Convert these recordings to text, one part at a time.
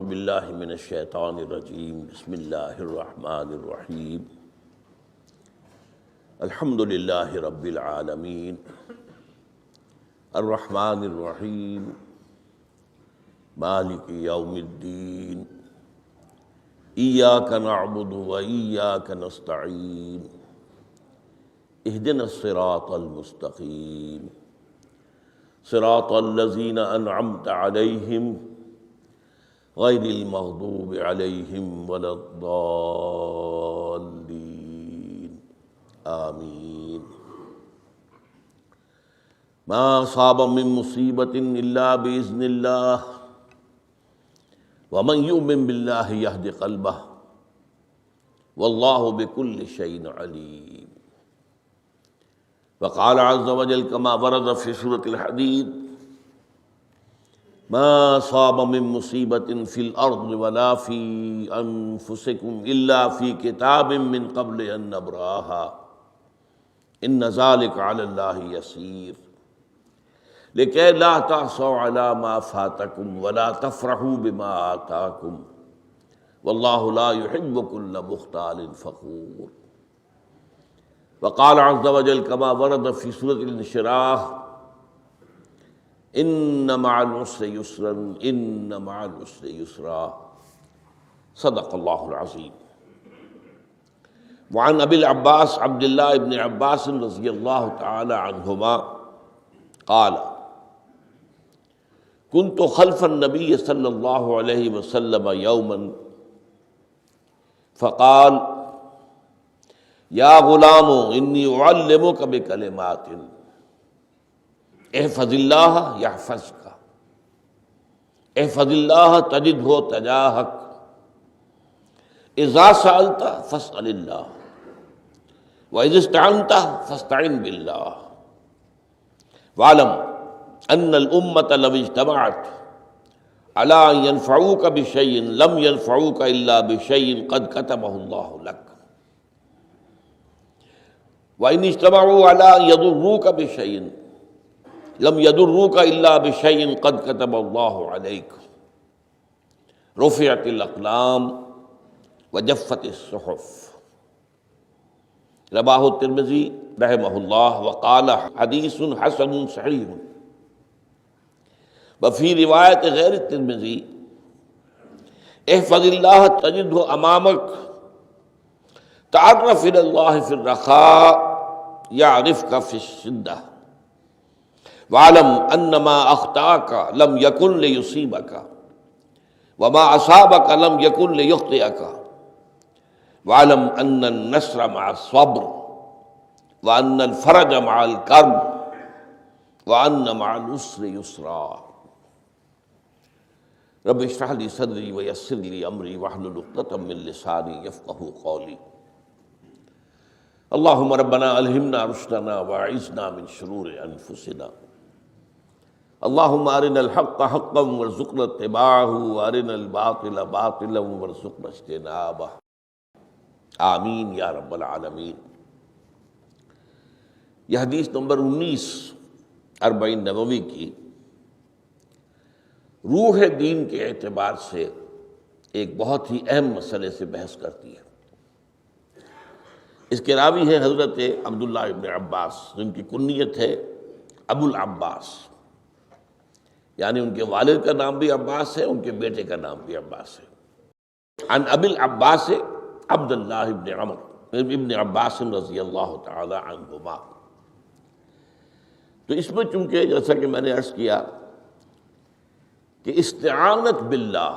باللہ من الشیطان الرجیم بسم اللہ الرحمن الرحیم الحمد للہ رب العالمین الرحمن الرحیم مالک یوم الدین ایاک نعبد و ایاک نستعین اہدنا الصراط المستقیم صراط الذین انعمت علیہم غیر المغضوب علیہم ولا الضالین آمین ما اصاب من مصیبت الا باذن اللہ ومن یؤمن باللہ یہد قلبہ واللہ بکل شیء علیم وقال عز وجل كما ورد في سورة الحديد ما أصاب من مصيبة في الأرض ولا في أنفسكم إلا في كتاب من قبل أن نبرأها إن ذلك على الله يسير لكي لا تعصوا على ما فاتكم ولا تفرحوا بما آتاكم والله لا يحب كل مختال فخور وقال عز وجل كما ورد في سورة الانشراح ان مع العسر يسرا ان مع العسر يسرا صدق اللہ العظیم. وعن ابی العباس عبد اللہ بن عباس رضی اللہ تعالی عنہما قال كنت خلف النبي صلی اللہ علیہ وسلم یوما فقال یا غلام انی اعلمک بکلمات احفظ اللہ یحفظک احفظ اللہ تجدہ تجاہک اذا سألت فاسأل اللہ واذا استعنت فاستعن باللہ واعلم ان الامة لو اجتمعت على ان ينفعوك بشيء لم ينفعوك الا بشيء قد كتبه الله لك وإن اجتمعوا على أن يضروك بشيء لم يضروك إلا بشيء قد كتب الله عليك رفعت الأقلام وجفت الصحف. رواه الترمذی رحمہ اللہ وقال حدیث حسن صحیح. وفي روایت غیر الترمذی احفظ اللہ تجدہ امامک تعرف إلى الله في الرخاء يعرفك في الشدة واعلم أن ما أخطأك لم يكن ليصيبك وما أصابك لم يكن ليخطئك واعلم أن النصر مع الصبر وأن الفرج مع الكرب وأن مع العسر يسرا. رب اشرح لي صدري ويسر لي أمري واحلل عقدة من لساني يفقهوا قولي. اللهم ربنا الہمنا رشدنا واعذنا من شرور انفسنا اللهم ارنا الحق حقا وارزقنا اتباعه وارنا الباطل باطلا وارزقنا اجتنابه آمین یا رب العالمین. یہ حدیث نمبر 19 اربعین نبوی کی روح دین کے اعتبار سے ایک بہت ہی اہم مسئلے سے بحث کرتی ہے. اس کے راوی ہیں حضرت عبداللہ ابن عباس جن کی کنیت ہے ابو العباس، یعنی ان کے والد کا نام بھی عباس ہے، ان کے بیٹے کا نام بھی عباس ہے. عن ابی العباس عبداللہ ابن عمر ابن عباس رضی اللہ تعالی عنہما. تو اس میں چونکہ جیسا کہ میں نے عرض کیا کہ استعانت باللہ،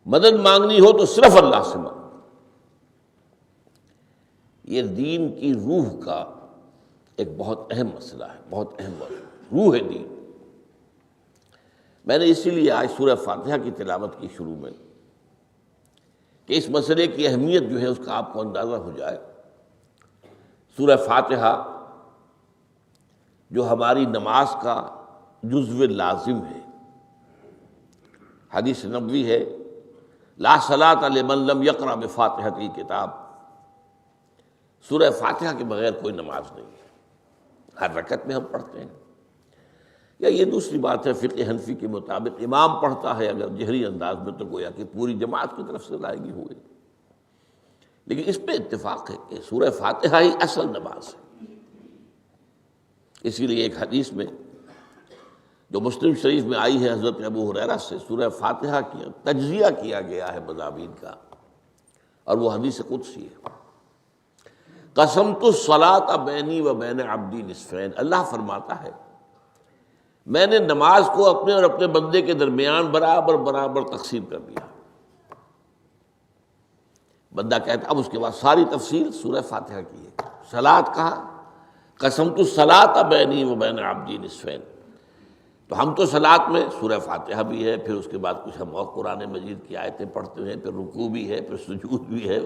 مدد مانگنی ہو تو صرف اللہ سے مانگ، یہ دین کی روح کا ایک بہت اہم مسئلہ ہے، بہت اہم مسئلہ روح دین. میں نے اسی لیے آج سورہ فاتحہ کی تلاوت کی شروع میں کہ اس مسئلے کی اہمیت جو ہے اس کا آپ کو اندازہ ہو جائے. سورہ فاتحہ جو ہماری نماز کا جزو لازم ہے، حدیث نبوی ہے لا صلاۃ لمن لم یقرأ بفاتحۃ الکتاب، سورہ فاتحہ کے بغیر کوئی نماز نہیں ہے. ہر رکعت میں ہم پڑھتے ہیں یا یہ دوسری بات ہے، فقہ حنفی کے مطابق امام پڑھتا ہے اگر جہری انداز میں تو گویا کہ پوری جماعت کی طرف سے ادائیگی ہوئی، لیکن اس پہ اتفاق ہے کہ سورہ فاتحہ ہی اصل نماز ہے۔ اسی لیے ایک حدیث میں جو مسلم شریف میں آئی ہے حضرت ابو ہریرہ سے، سورہ فاتحہ کی تجزیہ کیا گیا ہے مضامین کا، اور وہ حدیث قدسی ہے۔ قسمت الصلاۃ بینی و بین عبدی نصفین، اللہ فرماتا ہے میں نے نماز کو اپنے اور اپنے بندے کے درمیان برابر برابر تقسیم کر دیا۔ بندہ کہتا، اب اس کے بعد ساری تفصیل سورہ فاتحہ کی ہے۔ صلاۃ کہا، قسمت الصلاۃ بینی و بین عبدی نصفین، تو ہم تو صلاۃ میں سورہ فاتحہ بھی ہے، پھر اس کے بعد کچھ ہم اور قرآن مجید کی آیتیں پڑھتے ہیں، پھر رکوع بھی ہے، پھر سجود بھی ہے،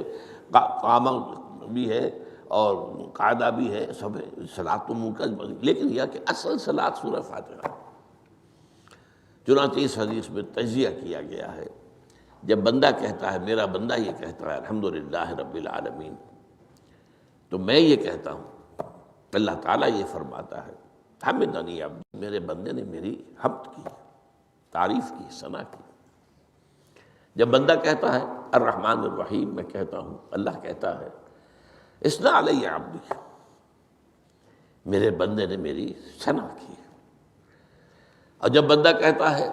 قیام بھی ہے اور قاعدہ بھی ہے، سب ہے۔ صلاۃ تو منہ کا، لیکن یہ کہ اصل صلاۃ سورہ فاتحہ۔ چنانچہ اس حدیث میں تجزیہ کیا گیا ہے، جب بندہ کہتا ہے، میرا بندہ یہ کہتا ہے الحمدللہ رب العالمین، تو میں یہ کہتا ہوں، اللہ تعالیٰ یہ فرماتا ہے حمدنی عبدی، میرے بندے نے میری حمد کی، تعریف کی، ثنا کی۔ جب بندہ کہتا ہے الرحمن الرحیم، میں کہتا ہوں، اللہ کہتا ہے اثنا علی عبدی، میرے بندے نے میری ثنا کی۔ اور جب بندہ کہتا ہے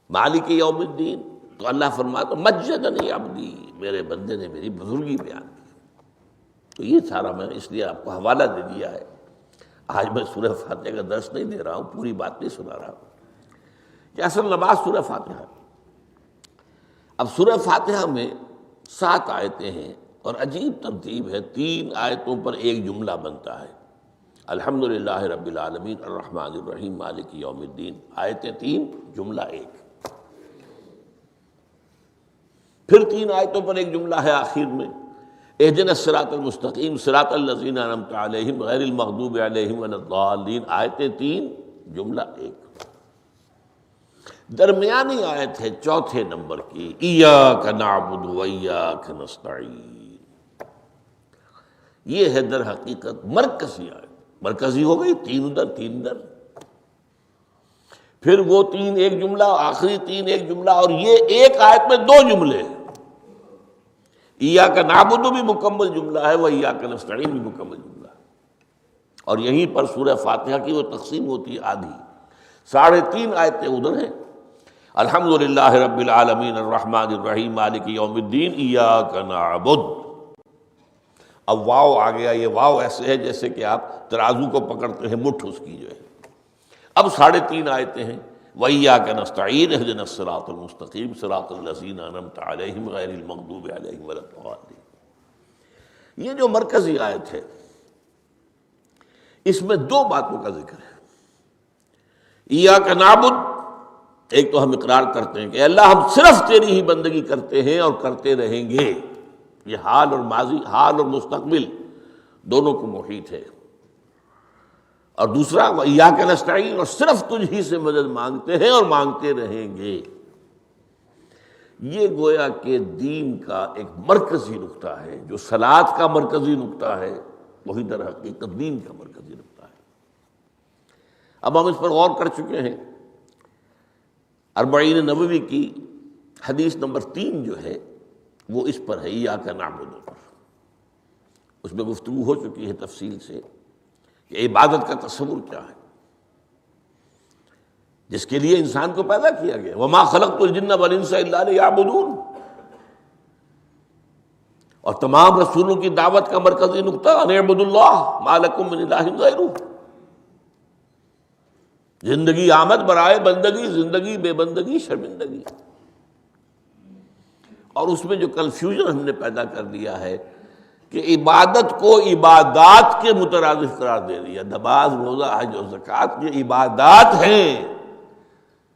مالک یوم الدین، تو اللہ فرماتا مجدنی عبدی، میرے بندے نے میری بزرگی بیان کی۔ تو یہ سارا میں اس لیے آپ کو حوالہ دے دیا ہے، آج میں سورہ فاتحہ کا درس نہیں دے رہا ہوں، پوری بات نہیں سنا رہا ہوں، کہ اصل نماز سورہ فاتحہ۔ اب سورہ فاتحہ میں 7 آیتیں ہیں، اور عجیب ترتیب ہے، 3 آیتوں پر ایک جملہ بنتا ہے، الحمدللہ رب العالمین الرحمن الرحیم مالک یوم الدین، آیتیں 3 جملہ 1۔ پھر 3 آیتوں پر ایک جملہ ہے آخر میں، اہدنا الصراط المستقیم صراط الذین انعمت علیہم غیر المغضوب علیہم ولا الضالین، آیتیں 3 جملہ 1۔ درمیانی آیت ہے 4 نمبر کی، ایاک نعبد و ایاک نستعین، یہ ہے در حقیقت مرکزی آیت، مرکزی ہو گئی، 3 ادھر 3 ادھر، پھر وہ 3 ایک جملہ، آخری 3 ایک جملہ، اور یہ ایک آیت میں 2 جملے، ایاک نعبد بھی مکمل جملہ ہے، و ایاک نستعین بھی مکمل جملہ ہے، اور یہیں پر سورہ فاتحہ کی وہ تقسیم ہوتی ہے آدھی، 3.5 آیتیں ادھر ہیں، الحمدللہ رب العالمین الرحمن الرحیم مالک یوم الدین ایاک نعبد۔ اب واو آ گیا، یہ واو ایسے ہے جیسے کہ آپ ترازو کو پکڑتے ہیں، مٹھ اس کی جو ہے۔ اب 3.5 آیتیں ہیں، وَإِيَّاكَ نَسْتَعِينُ اهْدِنَا الصِّرَاطَ الْمُسْتَقِيمَ صِرَاطَ الَّذِينَ أَنْعَمْتَ عَلَيْهِمْ غَيْرِ الْمَغْضُوبِ عَلَيْهِمْ وَلَا الضَّالِّينَ۔ یہ جو مرکزی آیت ہے، اس میں 2 باتوں کا ذکر ہے۔ ایاک نعبد، ایک تو ہم اقرار کرتے ہیں کہ اللہ ہم صرف تیری ہی بندگی کرتے ہیں اور کرتے رہیں گے، یہ حال اور ماضی، حال اور مستقبل دونوں کو محیط ہے۔ اور دوسرا ایاک نستعین، اور صرف تجھ ہی سے مدد مانگتے ہیں اور مانگتے رہیں گے۔ یہ گویا کہ دین کا ایک مرکزی نقطہ ہے، جو صلاۃ کا مرکزی نقطہ ہے، وہی در حقیقت دین کا مرکزی نقطہ ہے۔ اب ہم اس پر غور کر چکے ہیں، 40 نبوی کی حدیث نمبر 3 جو ہے وہ اس پر ہے، ایاک نعبد پر۔ اس میں گفتگو ہو چکی ہے تفصیل سے کہ عبادت کا تصور کیا ہے، جس کے لیے انسان کو پیدا کیا گیا، وما خلقت الجن والانس الا لیعبدون، اور تمام رسولوں کی دعوت کا مرکزی نقطہ ان اعبدوا اللہ ما لکم من الہ غیرہ، زندگی آمد برائے بندگی، زندگی بے بندگی شرمندگی۔ اور اس میں جو کنفیوژن ہم نے پیدا کر دیا ہے کہ عبادت کو عبادات کے مترادف قرار دے دیا، نماز روزہ حج اور زکوٰۃ یہ عبادات ہیں،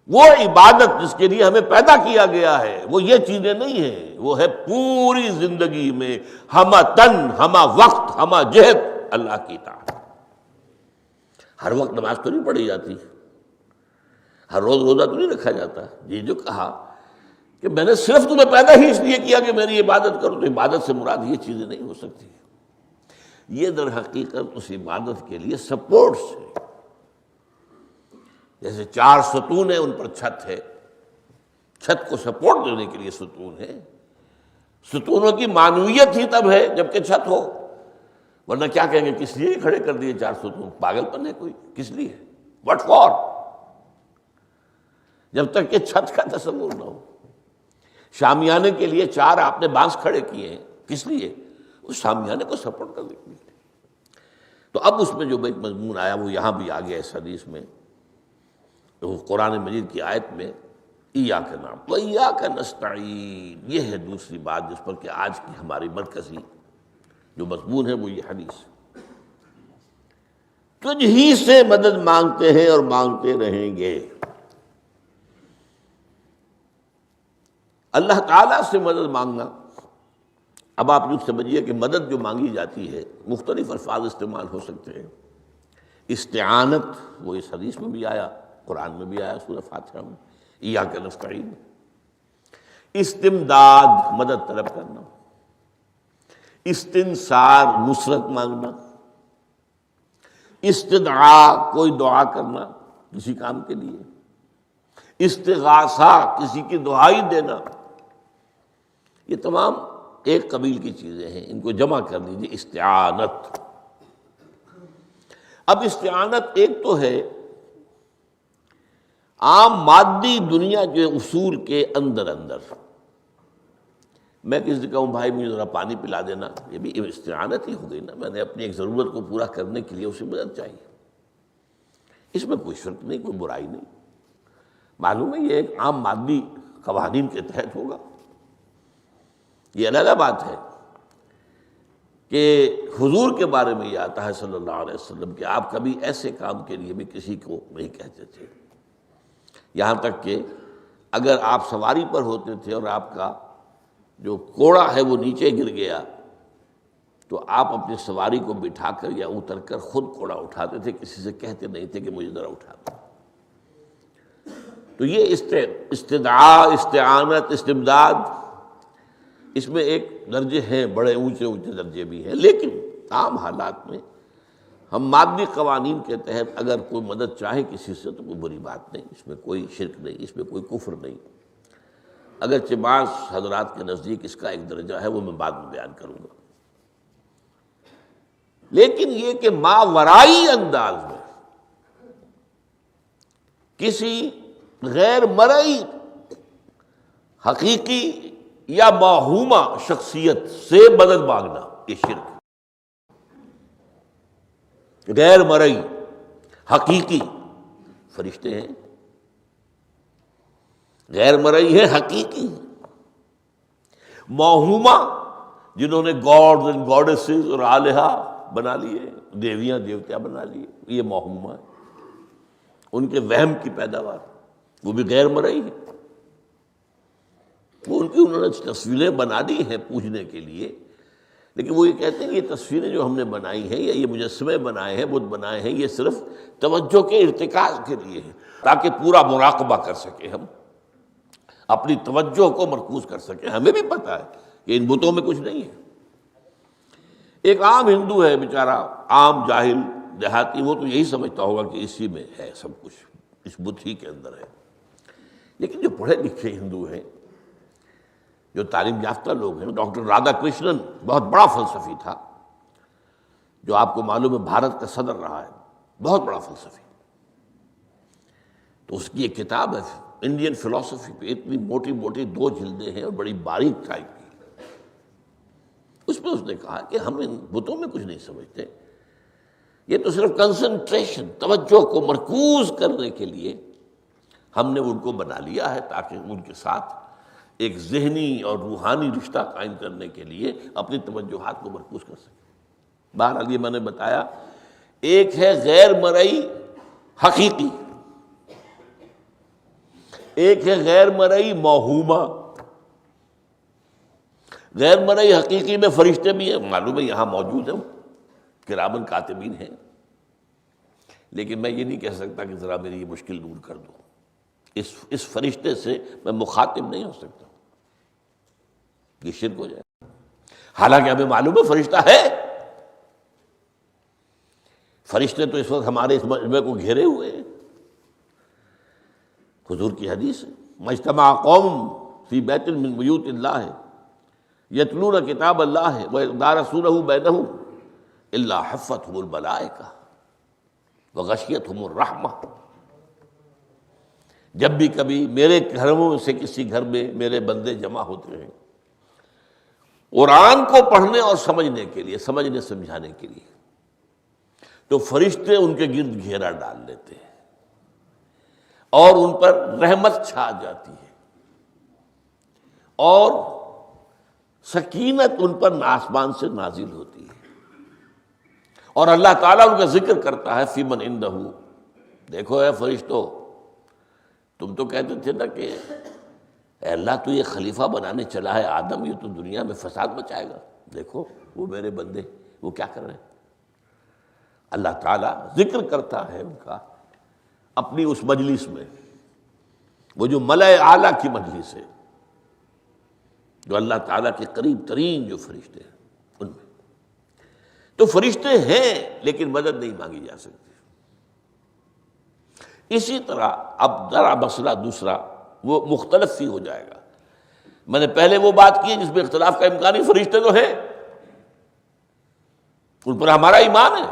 وہ عبادت جس کے لیے ہمیں پیدا کیا گیا ہے وہ یہ چیزیں نہیں ہیں، وہ ہے پوری زندگی میں ہمہ تن ہمہ وقت ہمہ جہت اللہ کی اطاعت۔ ہر وقت نماز تو نہیں پڑھی جاتی، ہر روز روزہ تو نہیں رکھا جاتا۔ یہ جو کہا کہ میں نے صرف تمہیں پیدا ہی اس لیے کیا کہ میری عبادت کرو، تو عبادت سے مراد یہ چیزیں نہیں ہو سکتی، یہ در حقیقت اس عبادت کے لیے سپورٹس ہے۔ جیسے 4 ستون ہیں ان پر چھت ہے، چھت کو سپورٹ دینے کے لیے ستون ہے. ستونوں کی معنویت ہی تب ہے جب کہ چھت ہو، ورنہ کیا کہیں گے کس لیے کھڑے کر دیے 4 ستون؟ پاگل پن ہے کوئی؟ کس لیے؟ What for? جب تک کہ چھت کا تصور نہ ہو. شامیانے کے لیے 4 آپ نے بانس کھڑے کیے ہیں، کس لیے؟ اس شامیانے کو سپورٹ کرنے کے لیے. تو اب اس میں جو ایک مضمون آیا وہ یہاں بھی آ گیا اس حدیث میں، تو قرآن مجید کی آیت میں ایاک نعبد و ایاک نستعین، یہ ہے دوسری بات جس پر کہ آج کی ہماری مرکزی جو مضمون ہے وہ یہ حدیث. تجھ ہی سے مدد مانگتے ہیں اور مانگتے رہیں گے. اللہ تعالیٰ سے مدد مانگنا، اب آپ یوں سمجھیے کہ مدد جو مانگی جاتی ہے مختلف الفاظ استعمال ہو سکتے ہیں. استعانت وہ اس حدیث میں بھی آیا، قرآن میں بھی آیا سورہ فاتحہ میں، ایاک نستعین. استمداد مدد طلب کرنا، استنصار نصرت مانگنا، استدعاء کوئی دعا کرنا کسی کام کے لیے، استغاثہ کسی کی دعائی دینا، یہ تمام ایک قبیل کی چیزیں ہیں. ان کو جمع کر لیجیے استعانت. اب استعانت ایک تو ہے عام مادی دنیا کے اصول کے اندر میں کسی سے کہوں بھائی مجھے ذرا پانی پلا دینا، یہ بھی استعانت ہی ہو گئی نا. میں نے اپنی ایک ضرورت کو پورا کرنے کے لیے اسے مدد چاہیے. اس میں کوئی شرک نہیں، کوئی برائی نہیں. معلوم ہے یہ ایک عام مادی قوانین کے تحت ہوگا. یہ علیحدہ بات ہے کہ حضور کے بارے میں یہ آتا ہے صلی اللہ علیہ وسلم کہ آپ کبھی ایسے کام کے لیے بھی کسی کو نہیں کہتے تھے. یہاں تک کہ اگر آپ سواری پر ہوتے تھے اور آپ کا جو کوڑا ہے وہ نیچے گر گیا تو آپ اپنی سواری کو بٹھا کر یا اتر کر خود کوڑا اٹھاتے تھے، کسی سے کہتے نہیں تھے کہ مجھے ذرا اٹھا دو. تو یہ استدعاء، استعانت، استمداد، اس میں ایک درجے ہیں، بڑے اونچے اونچے درجے بھی ہیں. لیکن عام حالات میں ہم مادی قوانین کے تحت اگر کوئی مدد چاہے کسی سے تو کوئی بری بات نہیں، اس میں کوئی شرک نہیں، اس میں کوئی کفر نہیں. اگرچہ بعض حضرات کے نزدیک اس کا ایک درجہ ہے، وہ میں بعد میں بیان کروں گا. لیکن یہ کہ ماورائی انداز میں کسی غیر مرئی حقیقی یا موہومہ شخصیت سے مدد مانگنا، یہ شرک. غیر مرئی حقیقی فرشتے ہیں، غیر مرئی ہے حقیقی. موہومہ جنہوں نے گاڈز اینڈ گاڈیسز اور آلہہ بنا لیے، دیویاں دیوتیا بنا لیے، یہ موہومہ ہے. ان کے وہم کی پیداوار، وہ بھی غیر مرئی ہے. وہ انہوں نے تصویریں بنا دی ہیں پوجنے کے لیے، لیکن وہ یہ کہتے ہیں کہ یہ تصویریں جو ہم نے بنائی ہیں یا یہ مجسمے بنائے ہیں، بت بنائے ہیں، یہ صرف توجہ کے ارتکاز کے لیے ہے تاکہ پورا مراقبہ کر سکیں، ہم اپنی توجہ کو مرکوز کر سکیں. ہمیں بھی پتہ ہے کہ ان بتوں میں کچھ نہیں ہے. ایک عام ہندو ہے بیچارہ، عام جاہل دیہاتی، وہ تو یہی سمجھتا ہوگا کہ اسی میں ہے سب کچھ، اس بت ہی کے اندر ہے. لیکن جو پڑھے لکھے ہندو ہیں، جو تعلیم یافتہ لوگ ہیں، ڈاکٹر رادھا کرشنن بہت بڑا فلسفی تھا، جو آپ کو معلوم ہے بھارت کا صدر رہا ہے، بہت بڑا فلسفی. تو اس کی ایک کتاب ہے انڈین فلسفی پہ، اتنی موٹی موٹی 2 جلدیں ہیں اور بڑی باریک ٹائپ کی. اس میں اس نے کہا کہ ہم ان بتوں میں کچھ نہیں سمجھتے، یہ تو صرف کنسنٹریشن، توجہ کو مرکوز کرنے کے لیے ہم نے ان کو بنا لیا ہے تاکہ ان کے ساتھ ایک ذہنی اور روحانی رشتہ قائم کرنے کے لیے اپنی توجہات کو مرکوز کر سکیں. بہرحال یہ میں نے بتایا، ایک ہے غیر مرئی حقیقی، ایک ہے غیر مرئی موہومہ. غیر مرئی حقیقی میں فرشتے بھی ہیں، معلوم ہے یہاں موجود ہیں، کرامن کاتبین ہیں. لیکن میں یہ نہیں کہہ سکتا کہ ذرا میری یہ مشکل دور کر دو. اس فرشتے سے میں مخاطب نہیں ہو سکتا، یہ شرک ہو جائے. حالانکہ ہمیں معلوم ہے فرشتہ ہے. فرشتے تو اس وقت ہمارے اس مجمع کو گھیرے ہوئے ہیں. حضور کی حدیث ہے، مجتمع قوم فی بیت من بیوت اللہ یتلون کتاب اللہ ویدارسونہ بینہم الا حفتہم الملائکہ وغشیتہم الرحمہ۔ جب بھی کبھی میرے گھروں میں سے کسی گھر میں میرے بندے جمع ہوتے ہیں قرآن کو پڑھنے اور سمجھنے کے لیے، سمجھنے سمجھانے کے لیے، تو فرشتے ان کے گرد گھیرا ڈال لیتے ہیں اور ان پر رحمت چھا جاتی ہے اور سکینت ان پر آسمان سے نازل ہوتی ہے، اور اللہ تعالیٰ ان کا ذکر کرتا ہے فی من عندہ۔ دیکھو اے فرشتو، تم تو کہتے تھے نا کہ اے اللہ تو یہ خلیفہ بنانے چلا ہے آدم، یہ تو دنیا میں فساد مچائے گا، دیکھو وہ میرے بندے وہ کیا کر رہے ہیں۔ اللہ تعالیٰ ذکر کرتا ہے ان کا اپنی اس مجلس میں، وہ جو ملأ اعلیٰ کی مجلس ہے، جو اللہ تعالیٰ کے قریب ترین جو فرشتے ہیں ان میں۔ تو فرشتے ہیں لیکن مدد نہیں مانگی جا سکتی۔ اسی طرح اب ذرا مسئلہ دوسرا وہ مختلف ہی ہو جائے گا۔ میں نے پہلے وہ بات کی جس میں اختلاف کا امکان ہی، فرشتے تو ہیں، ان پر ہمارا ایمان ہے،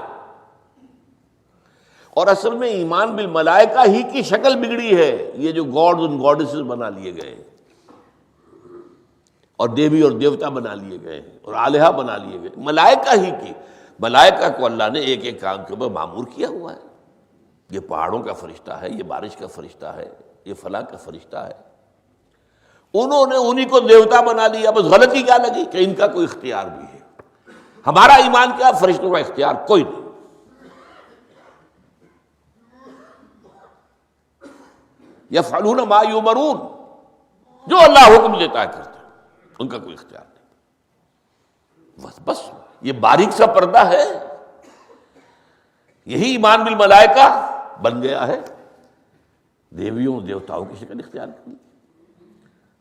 اور اصل میں ایمان بالملائکہ ہی کی شکل بگڑی ہے، یہ جو گاڈز اور گاڈیسز بنا لیے گئے اور دیوی اور دیوتا بنا لیے گئے اور آلہہ بنا لیے گئے، ملائکہ ہی کی۔ ملائکہ کو اللہ نے ایک ایک کام کے اوپر معمور کیا ہوا ہے، یہ پہاڑوں کا فرشتہ ہے، یہ بارش کا فرشتہ ہے، یہ فلاں کا فرشتہ ہے، انہوں نے انہی کو دیوتا بنا لیا۔ بس غلطی کیا لگی کہ ان کا کوئی اختیار بھی ہے۔ ہمارا ایمان کیا؟ فرشتوں کا اختیار کوئی نہیں، یفعلون ما یؤمرون، جو اللہ حکم دیتا ہے کرتے ہیں، ان کا کوئی اختیار نہیں۔ بس یہ باریک سا پردہ ہے، یہی ایمان بالملائکہ بن گیا ہے، دیویوں دیوتاؤں کی شکل اختیار کی۔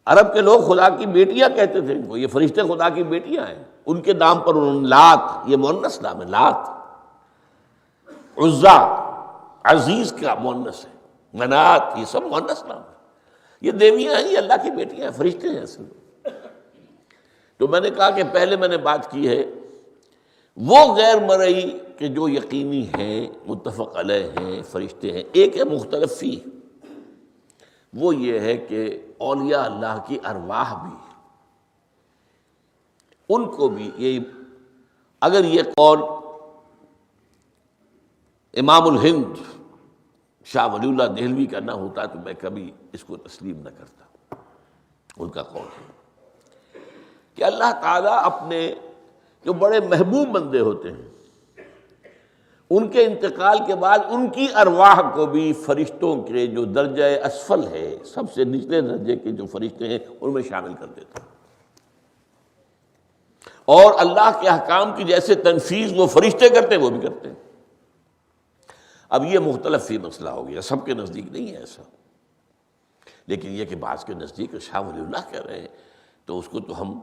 عرب کے لوگ خدا کی بیٹیاں کہتے تھے ان کو، یہ فرشتے خدا کی بیٹیاں ہیں، ان کے نام پر انہوں نے لات، یہ مؤنث نام ہے، لات، عزا عزیز کا مؤنث ہے، منات یہ سب مؤنث نام ہے، یہ دیویاں ہیں، یہ اللہ کی بیٹیاں ہیں، فرشتے ہیں اصل میں۔ تو میں نے کہا کہ پہلے میں نے بات کی ہے وہ غیر مرئی کہ جو یقینی ہیں، متفق علیہ ہیں، فرشتے ہیں۔ ایک ہے مختلف فی، وہ یہ ہے کہ اولیاء اللہ کی ارواح بھی، ان کو بھی یہ، اگر یہ قول امام الہند شاہ ولی اللہ دہلوی کا نہ ہوتا تو میں کبھی اس کو تسلیم نہ کرتا۔ ان کا قول ہے کہ اللہ تعالیٰ اپنے جو بڑے محبوب بندے ہوتے ہیں ان کے انتقال کے بعد ان کی ارواح کو بھی فرشتوں کے جو درجہ اسفل ہے، سب سے نچلے درجے کے جو فرشتے ہیں ان میں شامل کر دیتا ہے، اور اللہ کے احکام کی جیسے تنفیذ وہ فرشتے کرتے ہیں وہ بھی کرتے ہیں۔ اب یہ مختلف فی مسئلہ ہو گیا، سب کے نزدیک نہیں ہے ایسا، لیکن یہ کہ بعض کے نزدیک شاہ ولی اللہ کہہ رہے ہیں تو اس کو تو ہم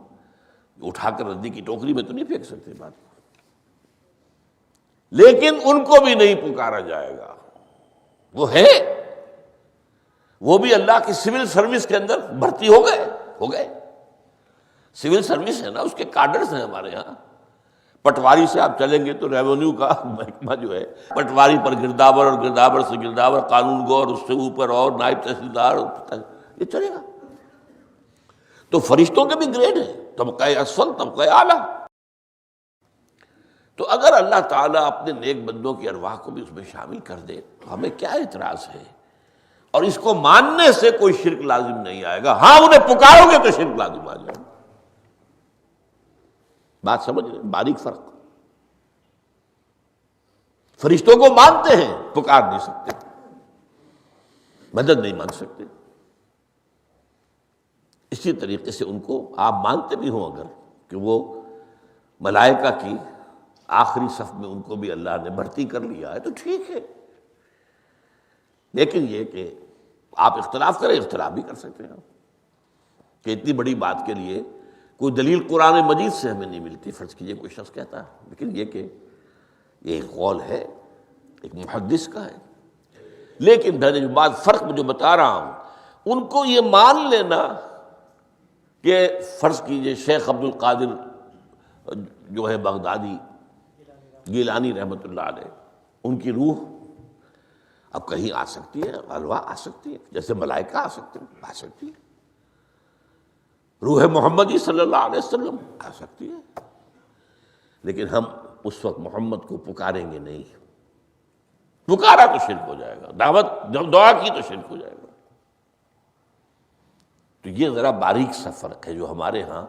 اٹھا کر ردی کی ٹوکری میں تو نہیں پھینک سکتے بات، لیکن ان کو بھی نہیں پکارا جائے گا، وہ ہے، وہ بھی اللہ کی سول سروس کے اندر بھرتی ہو گئے۔ سول سروس ہے نا، اس کے کارڈرز ہیں ہمارے ہاں۔ پٹواری سے آپ چلیں گے تو ریونیو کا محکمہ جو ہے، پٹواری پر گرداور اور گرداور سے گرداور، قانون گو اور اس سے اوپر اور نائب تحصیلدار، یہ چلے گا۔ تو فرشتوں کے بھی گریڈ ہیں، طبقہ اسفل، طبقہ اعلیٰ۔ تو اگر اللہ تعالیٰ اپنے نیک بندوں کی ارواح کو بھی اس میں شامل کر دے تو ہمیں کیا اعتراض ہے، اور اس کو ماننے سے کوئی شرک لازم نہیں آئے گا۔ ہاں انہیں پکارو گے تو شرک لازم آ جائے گا۔ بات سمجھ رہے ہیں؟ باریک فرق۔ فرشتوں کو مانتے ہیں، پکار نہیں سکتے، مدد نہیں مانگ سکتے۔ اسی طریقے سے ان کو آپ مانتے بھی ہوں اگر کہ وہ ملائکہ کی آخری صف میں ان کو بھی اللہ نے بھرتی کر لیا ہے تو ٹھیک ہے، لیکن یہ کہ آپ اختلاف کریں، اختلاف بھی کر سکتے ہیں کہ اتنی بڑی بات کے لیے کوئی دلیل قرآن مجید سے ہمیں نہیں ملتی، فرض کیجئے کوئی شخص کہتا ہے، لیکن یہ کہ یہ ایک قول ہے، ایک محدث کا ہے، لیکن میں نے جو بات فرق جو بتا رہا ہوں ان کو یہ مان لینا کہ فرض کیجئے شیخ عبد القادر جو ہے بغدادی گیلانی رحمۃ اللہ علیہ، ان کی روح اب کہیں آ سکتی ہے، ارواح آ سکتی ہے، جیسے ملائکہ آ سکتی ہے، روح محمدی صلی اللہ علیہ وسلم آ سکتی ہے، لیکن ہم اس وقت محمد کو پکاریں گے نہیں، پکارا تو شرک ہو جائے گا، دعوت جب دعا کی تو شرک ہو جائے گا۔ تو یہ ذرا باریک سا فرق ہے جو ہمارے ہاں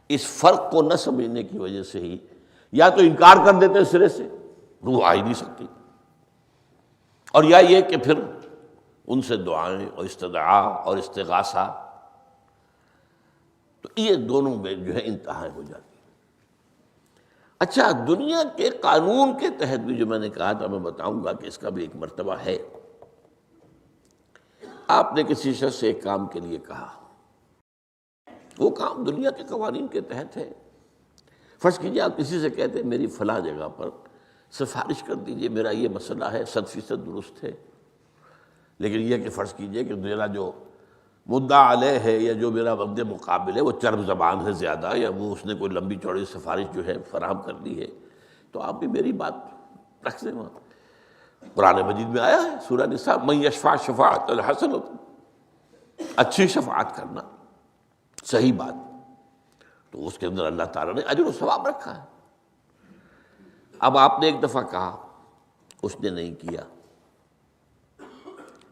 اس فرق کو نہ سمجھنے کی وجہ سے ہی یا تو انکار کر دیتے سرے سے، روح آ ہی نہیں سکتی، اور یا یہ کہ پھر ان سے دعائیں اور استدعاء اور استغاثہ، تو یہ دونوں میں جو ہے انتہایں ہو جاتی ہیں۔ اچھا، دنیا کے قانون کے تحت بھی جو میں نے کہا تھا، میں بتاؤں گا کہ اس کا بھی ایک مرتبہ ہے۔ آپ نے کسی شخص سے ایک کام کے لیے کہا، وہ کام دنیا کے قوانین کے تحت ہے۔ فرض کیجیے آپ کسی سے کہتے ہیں میری فلاں جگہ پر سفارش کر دیجئے، میرا یہ مسئلہ ہے، 100% درست ہے، لیکن یہ کہ فرض کیجئے کہ میرا جو مدعا علیہ ہے یا جو میرا مد مقابل ہے وہ چرب زبان ہے زیادہ، یا وہ اس نے کوئی لمبی چوڑی سفارش جو ہے فراہم کر دی ہے، تو آپ بھی میری بات رکھ دیں وہاں۔ قرآن مجید میں آیا ہے سورہ نساء، من یشفع شفاعۃ الحسنۃ، اچھی شفاعت کرنا، صحیح بات، تو اس کے اندر اللہ تعالیٰ نے اجر و ثواب رکھا ہے۔ اب آپ نے ایک دفعہ کہا، اس نے نہیں کیا،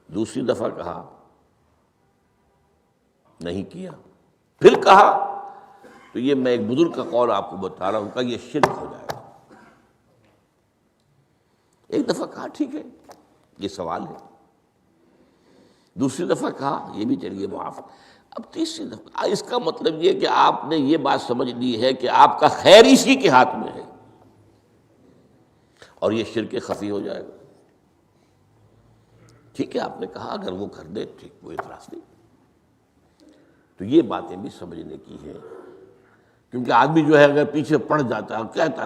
دوسری دفعہ کہا، نہیں کیا، پھر کہا، تو یہ میں ایک بزرگ کا قول آپ کو بتا رہا ہوں کہ یہ شرک ہو جائے گا۔ ایک دفعہ کہا ٹھیک ہے، یہ سوال ہے، دوسری دفعہ کہا یہ بھی چلیے معاف، اب تیسری دفعہ، اس کا مطلب یہ کہ آپ نے یہ بات سمجھ لی ہے کہ آپ کا خیر اسی کے ہاتھ میں ہے، اور یہ شرک خفی ہو جائے گا۔ ٹھیک ہے، آپ نے کہا اگر وہ کر دے ٹھیک، کوئی اعتراض نہیں۔ تو یہ باتیں بھی سمجھنے کی ہیں، کیونکہ آدمی جو ہے اگر پیچھے پڑ جاتا ہے، کہتا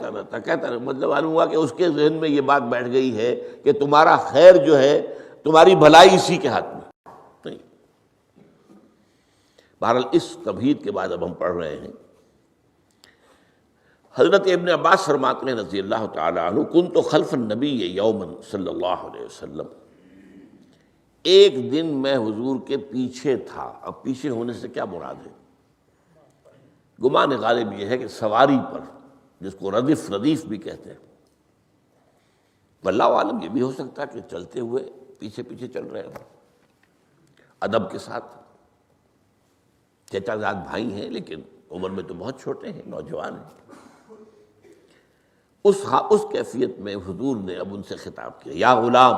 رہتا، مطلب معلوم ہوا کہ اس کے ذہن میں یہ بات بیٹھ گئی ہے کہ تمہارا خیر جو ہے، تمہاری بھلائی اسی کے ہاتھ میں نہیں۔ بہرحال اس تمہید کے بعد اب ہم پڑھ رہے ہیں۔ حضرت ابن عباس فرماتے ہیں رضی اللہ تعالی عنہ، کنت خلف النبی یوما صلی اللہ علیہ وسلم، ایک دن میں حضور کے پیچھے تھا۔ اب پیچھے ہونے سے کیا مراد ہے؟ گمان غالب یہ ہے کہ سواری پر، جس کو ردیف بھی کہتے ہیں، واللہ عالم یہ بھی ہو سکتا ہے کہ چلتے ہوئے پیچھے پیچھے چل رہے ہوں، ادب کے ساتھ۔ چچا زاد بھائی ہیں لیکن عمر میں تو بہت چھوٹے ہیں، نوجوان ہیں۔ اس کیفیت میں حضور نے اب ان سے خطاب کیا، یا غلام،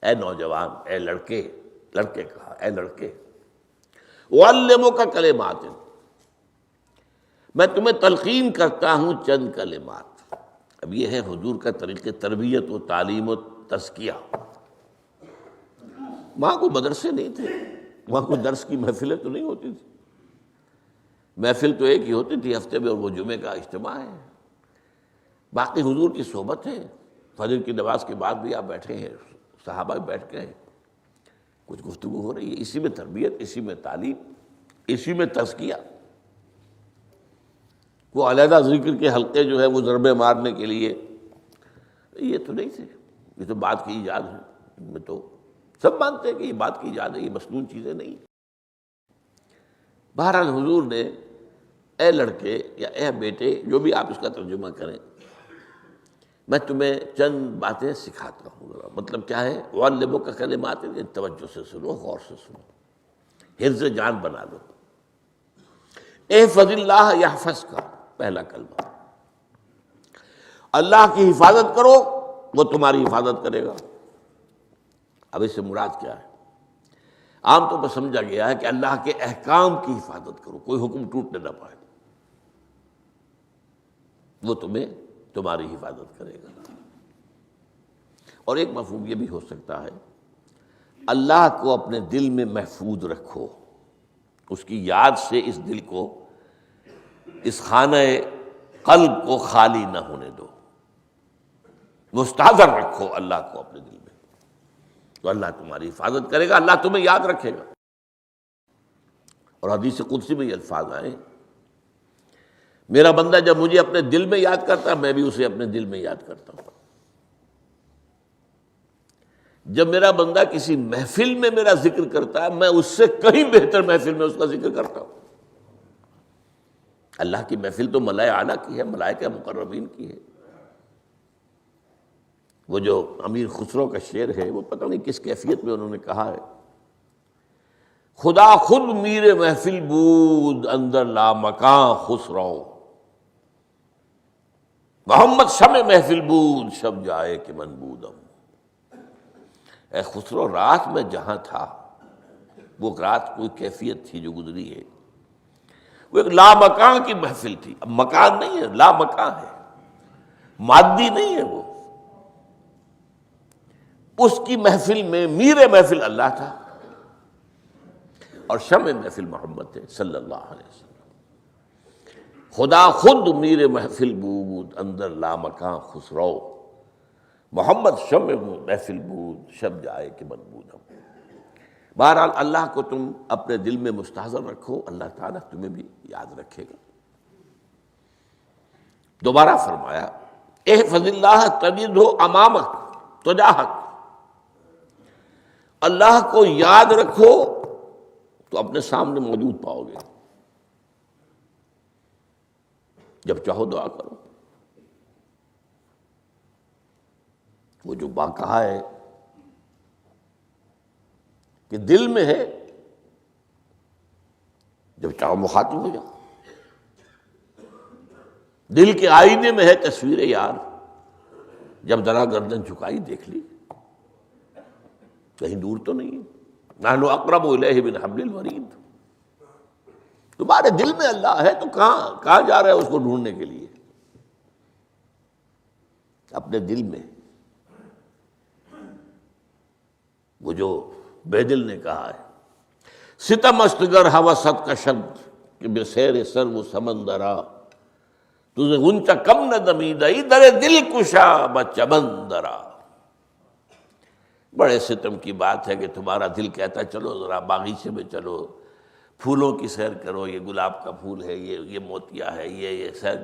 اے نوجوان، اے لڑکے کہا، اے لڑکے، اعلمک کلمات، میں تمہیں تلقین کرتا ہوں چند کلمات۔ اب یہ ہے حضور کا طریقہ تربیت و تعلیم و تزکیہ۔ وہاں کوئی مدرسے نہیں تھے، وہاں کوئی درس کی محفلیں تو نہیں ہوتی تھی، محفل تو ایک ہی ہوتی تھی ہفتے میں، اور وہ جمعے کا اجتماع ہے، باقی حضور کی صحبت ہے۔ فجر کی نماز کے بعد بھی آپ بیٹھے ہیں، صحابہ بھی بیٹھ گئے، کچھ گفتگو ہو رہی ہے، اسی میں تربیت، اسی میں تعلیم، اسی میں تزکیہ۔ وہ علیحدہ ذکر کے حلقے جو ہے وہ ضربے مارنے کے لیے یہ تو نہیں تھے، یہ تو بات کی ایجاد ہے، ان میں تو سب مانتے ہیں کہ یہ بات کی ایجاد ہے، یہ مسنون چیزیں نہیں۔ بہرحال حضور نے اے لڑکے یا اے بیٹے، جو بھی آپ اس کا ترجمہ کریں، میں تمہیں چند باتیں سکھاتا ہوں۔ مطلب کیا ہے؟ وَعَلِّمُكَ كَلِمَاتٍ، توجہ سے سنو، غور سے سنو، حفظ جان بنا لو۔ احفظ اللہ یحفظک، پہلا کلمہ، اللہ کی حفاظت کرو وہ تمہاری حفاظت کرے گا۔ اب اس سے مراد کیا ہے؟ عام طور پر سمجھا گیا ہے کہ اللہ کے احکام کی حفاظت کرو، کوئی حکم ٹوٹنے نہ پائے، وہ تمہاری حفاظت کرے گا۔ اور ایک مفہوم یہ بھی ہو سکتا ہے، اللہ کو اپنے دل میں محفوظ رکھو، اس کی یاد سے اس دل کو، اس خانہ قلب کو خالی نہ ہونے دو، مستحضر رکھو اللہ کو اپنے دل میں۔ تو اللہ تمہاری حفاظت کرے گا، اللہ تمہیں یاد رکھے گا۔ اور حدیث قدسی میں یہ الفاظ آئے، میرا بندہ جب مجھے اپنے دل میں یاد کرتا ہے میں بھی اسے اپنے دل میں یاد کرتا ہوں۔ جب میرا بندہ کسی محفل میں میرا ذکر کرتا ہے میں اس سے کہیں بہتر محفل میں اس کا ذکر کرتا ہوں۔ اللہ کی محفل تو ملائے اعلیٰ کی ہے، ملائکہ مقربین کی ہے۔ وہ جو امیر خسرو کا شعر ہے وہ پتہ نہیں کس کیفیت میں انہوں نے کہا ہے، خدا خود میر محفل بود اندر لامکاں خسرو، محمد شمع محفل بود شب جائے کہ من بودم۔ اے خسرو، رات میں جہاں تھا وہ رات کوئی کیفیت تھی جو گزری ہے، وہ ایک لامکان کی محفل تھی۔ اب مکان نہیں ہے، لامکان ہے، مادی نہیں ہے وہ۔ اس کی محفل میں میر محفل اللہ تھا اور شمع محفل محمد تھے صلی اللہ علیہ وسلم۔ خدا خود میر محفل بود اندر لامکان خسرو، محمد شمع محفل بود شب جائے کہ من بودم۔ بہرحال اللہ کو تم اپنے دل میں مستحضر رکھو، اللہ تعالیٰ تمہیں بھی یاد رکھے گا۔ دوبارہ فرمایا احفظ اللہ تجدہ امامک تجاہک، اللہ کو یاد رکھو تو اپنے سامنے موجود پاؤ گے، جب چاہو دعا کرو۔ وہ جو بات کہا ہے کہ دل میں ہے، جب چاہو مخاطب ہو جاؤ۔ دل کے آئینے میں ہے تصویر یار، جب ذرا گردن جھکائی دیکھ لی، کہیں دور تو نہیں ہے۔ نحن اقرب الیہ من حبل الورید، تمہارے دل میں اللہ ہے تو کہاں جا رہے ہیں اس کو ڈھونڈنے کے لیے؟ اپنے دل میں۔ وہ جو بے دل نے کہا ہے ستم است گر ہوست کشد کہ بے سیر سر و سمندرا، تجھے غنچہ کم نہ دمیدئی در دل کشا بچمندرا۔ بڑے ستم کی بات ہے کہ تمہارا دل کہتا ہے چلو ذرا باغیچے میں چلو، پھولوں کی سیر کرو، یہ گلاب کا پھول ہے، یہ موتیا ہے، یہ سیر۔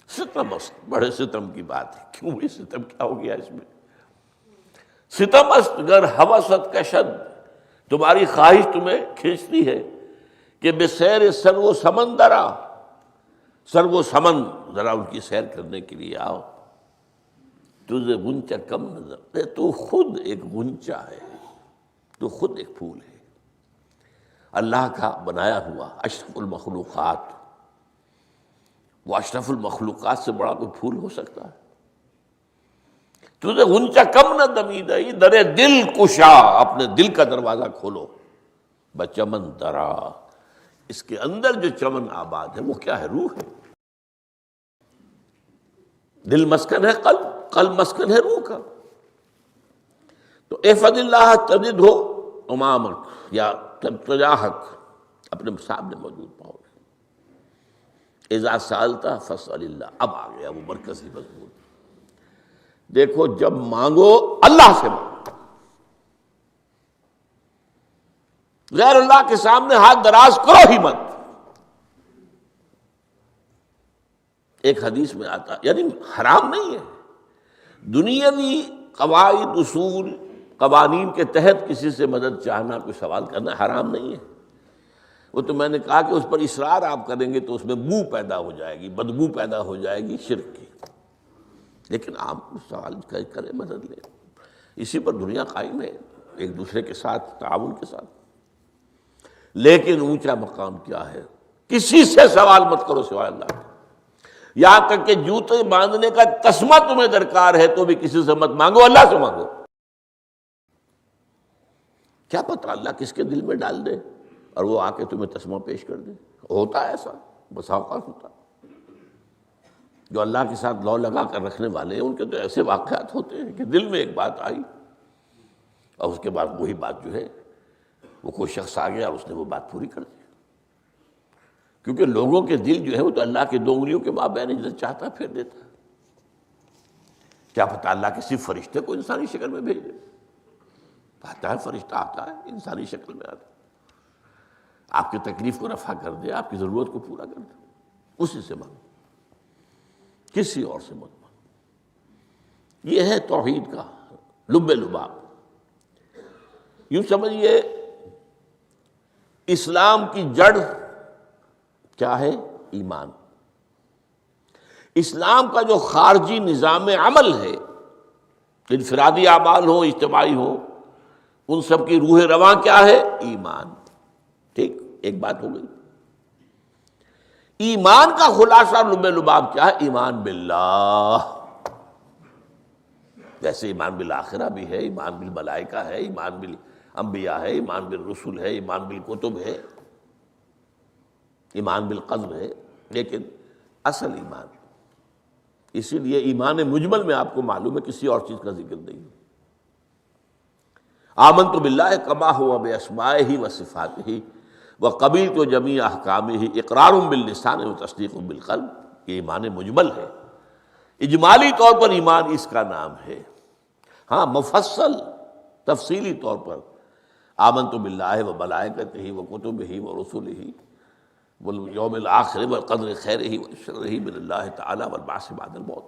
ستم است، بڑے ستم کی بات ہے۔ کیوں یہ ستم کیا ہو گیا اس میں؟ ستم است گر ہوست کشد، تمہاری خواہش تمہیں کھینچتی ہے کہ بے سیر سر و سمندرا، سر و سمن ذرا ان کی سیر کرنے کے لیے آؤ۔ تجھے غنچہ کم نظر، تو خود ایک غنچہ ہے، تو خود ایک پھول ہے، اللہ کا بنایا ہوا اشرف المخلوقات۔ وہ اشرف المخلوقات سے بڑا کوئی پھول ہو سکتا ہے؟ تجھے غنچہ کم نہ دمیدئی در دل کشا، اپنے دل کا دروازہ کھولو، بچمن درا، اس کے اندر جو چمن آباد ہے وہ کیا ہے؟ روح ہے۔ دل مسکن ہے قلب، قلب مسکن ہے روح کا۔ تو احفظ اللہ تجدہ امامک یا تجاہک، اپنے سامنے موجود پاؤ گے۔ اذا سألت فاسأل اللہ، اب آ گیا وہ مرکزی مضمون۔ دیکھو جب مانگو اللہ سے مانگو، غیر اللہ کے سامنے ہاتھ دراز کرو ہی مت۔ ایک حدیث میں آتا، یعنی حرام نہیں ہے، دنیاوی قواعد اصول قوانین کے تحت کسی سے مدد چاہنا، کوئی سوال کرنا حرام نہیں ہے۔ وہ تو میں نے کہا کہ اس پر اصرار آپ کریں گے تو اس میں بو پیدا ہو جائے گی، بدبو پیدا ہو جائے گی شرک کی، لیکن آپ سوال کریں، مدد لیں، اسی پر دنیا قائم ہے، ایک دوسرے کے ساتھ تعاون کے ساتھ۔ لیکن اونچا مقام کیا ہے؟ کسی سے سوال مت کرو سوائے اللہ کے، یہاں تک کہ جوتے باندھنے کا تسمہ تمہیں درکار ہے تو بھی کسی سے مت مانگو، اللہ سے مانگو۔ کیا پتہ اللہ کس کے دل میں ڈال دے اور وہ آ کے تمہیں تسمہ پیش کر دے۔ ہوتا ہے ایسا، بسا اوقات ہوتا ہے۔ جو اللہ کے ساتھ لو لگا کر رکھنے والے ہیں ان کے تو ایسے واقعات ہوتے ہیں کہ دل میں ایک بات آئی اور اس کے بعد وہی بات جو ہے وہ کوئی شخص آ گیا اور اس نے وہ بات پوری کر دی۔ کیونکہ لوگوں کے دل جو ہے وہ تو اللہ کے دو انگلیوں کے مابین ہے، جسے چاہتا پھیر دیتا ہے۔ کیا پتہ اللہ کسی فرشتے کو انسانی شکل میں بھیج دے۔ آتا ہے فرشتہ، آتا ہے انسانی شکل میں آتا ہے، آپ کی تکلیف کو رفع کر دے، آپ کی ضرورت کو پورا کر دے، اسی سے مانگو، کسی اور سے مت مانگو۔ یہ ہے توحید کا لب لباب۔ یوں سمجھیے اسلام کی جڑ کیا ہے؟ ایمان۔ اسلام کا جو خارجی نظام عمل ہے، انفرادی اعمال ہو اجتماعی ہو، ان سب کی روح رواں کیا ہے؟ ایمان۔ ٹھیک، ایک بات ہو گئی۔ ایمان کا خلاصہ لب لباب کیا ہے؟ ایمان باللہ۔ جیسے ایمان بالآخرہ بھی ہے، ایمان بالملائکہ ہے، ایمان بالانبیاء ہے، ایمان بالرسل ہے، ایمان بالکتب ہے، ایمان بالقدر ہے، لیکن اصل ایمان، اسی لیے ایمان مجمل میں آپ کو معلوم ہے کسی اور چیز کا ذکر نہیں ہے۔ آمنت باللہ کما ہوا باسمائہ وصفاتہ وقبلت جمیع احکامہ اقرار باللسان وتصدیق بالقلب۔ یہ ایمان مجمل ہے، اجمالی طور پر ایمان اس کا نام ہے۔ ہاں مفصل تفصیلی طور پر آمنت باللہ وملائکتہ وکتبہ ورسلہ والیوم الآخر والقدر خیرہ وشرہ من اللہ تعالی والبعث بعد الموت۔